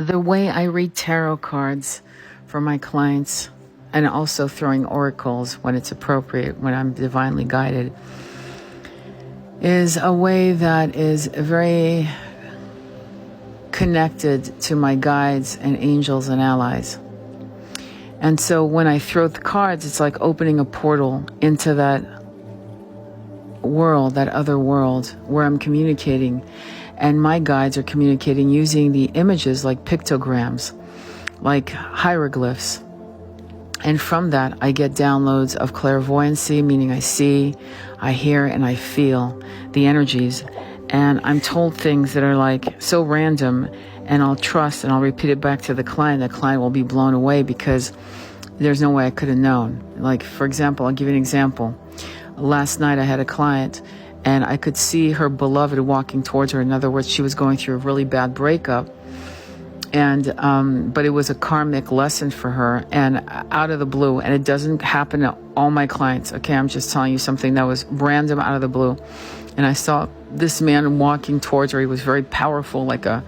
The way I read tarot cards for my clients, and also throwing oracles when it's appropriate, when I'm divinely guided, is a way that is very connected to my guides and angels and allies. And so when I throw the cards, it's like opening a portal into that world, that other world where I'm communicating. And my guides are communicating using the images like pictograms, like hieroglyphs. And from that, I get downloads of clairvoyancy, meaning I see, I hear, and I feel the energies. And I'm told things that are like so random, and I'll trust and I'll repeat it back to the client. The client will be blown away because there's no way I could have known. Like, for example, I'll give you an example. Last night I had a client and I could see her beloved walking towards her. In other words, she was going through a really bad breakup. And, but it was a karmic lesson for her, and out of the blue, and it doesn't happen to all my clients. Okay. I'm just telling you something that was random out of the blue. And I saw this man walking towards her. He was very powerful, like a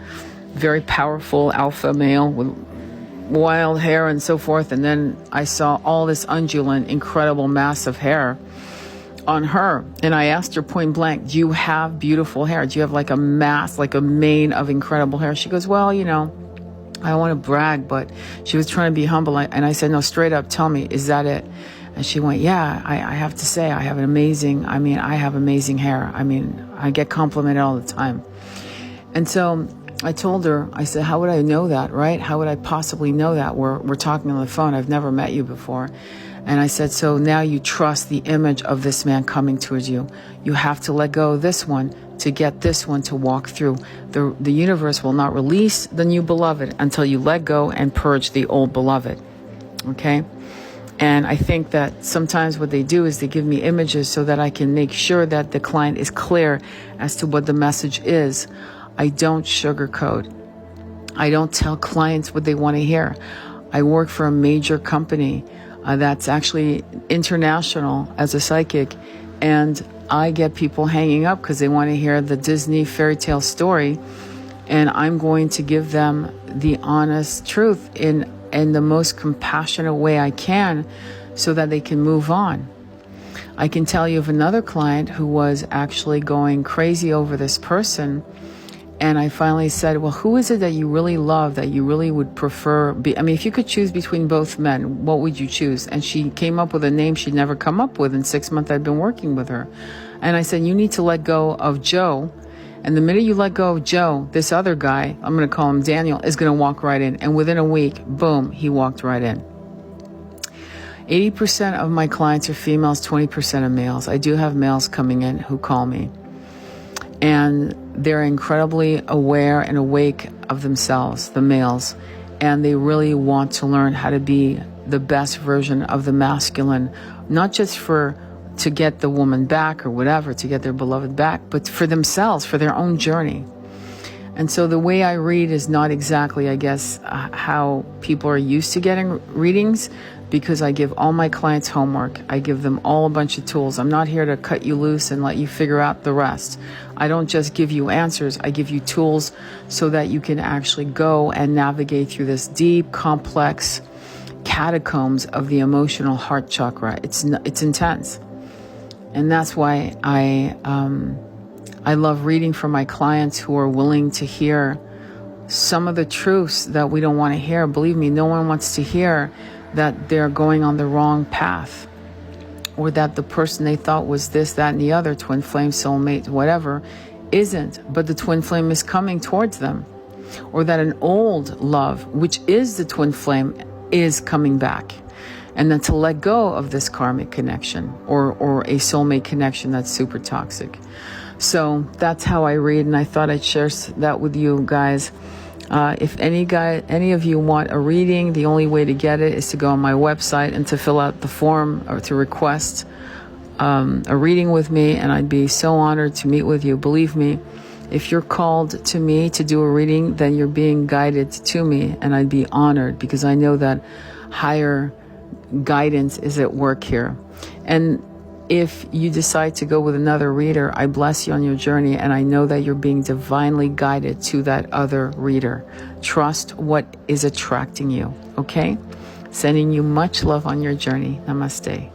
very powerful alpha male with wild hair and so forth. And then I saw all this undulant, incredible mass of hair on her. And I asked her point blank, do you have beautiful hair? Do you have like a mass, like a mane of incredible hair? She goes, well, you know, I don't want to brag, but she was trying to be humble. And I said, no, straight up, tell me, is that it? And she went, yeah, I have to say, I have amazing hair. I mean, I get complimented all the time. And so I told her, I said, how would I know that, right? How would I possibly know that? We're talking on the phone. I've never met you before. And I said, so now you trust the image of this man coming towards you. You have to let go of this one to get this one to walk through. The universe will not release the new beloved until you let go and purge the old beloved. Okay? And I think that sometimes what they do is they give me images so that I can make sure that the client is clear as to what the message is. I don't sugarcoat. I don't tell clients what they want to hear. I work for a major company that's actually international as a psychic, and I get people hanging up because they want to hear the Disney fairy tale story, and I'm going to give them the honest truth in the most compassionate way I can so that they can move on. I can tell you of another client who was actually going crazy over this person. And I finally said, well, who is it that you really love, that you really would prefer? If you could choose between both men, what would you choose? And she came up with a name she'd never come up with in 6 months I'd been working with her. And I said, you need to let go of Joe. And the minute you let go of Joe, this other guy, I'm going to call him Daniel, is going to walk right in. And within a week, boom, he walked right in. 80% of my clients are females, 20% are males. I do have males coming in who call me. And they're incredibly aware and awake of themselves, the males, and they really want to learn how to be the best version of the masculine, not just to get the woman back or whatever, to get their beloved back, but for themselves, for their own journey. And so the way I read is not exactly, I guess, how people are used to getting readings, because I give all my clients homework. I give them all a bunch of tools. I'm not here to cut you loose and let you figure out the rest. I don't just give you answers. I give you tools so that you can actually go and navigate through this deep, complex catacombs of the emotional heart chakra. It's intense. And that's why I love reading for my clients who are willing to hear some of the truths that we don't want to hear. Believe me, no one wants to hear that they're going on the wrong path, or that the person they thought was this, that, and the other, twin flame, soulmate, whatever, isn't, but the twin flame is coming towards them. Or that an old love, which is the twin flame, is coming back. And then to let go of this karmic connection or a soulmate connection that's super toxic. So that's how I read, and I thought I'd share that with you guys. If any of you want a reading, the only way to get it is to go on my website and to fill out the form or to request a reading with me, and I'd be so honored to meet with you. Believe me, if you're called to me to do a reading, then you're being guided to me, and I'd be honored because I know that higher guidance is at work here. And if you decide to go with another reader, I bless you on your journey, and I know that you're being divinely guided to that other reader. Trust what is attracting you, okay? Sending you much love on your journey. Namaste.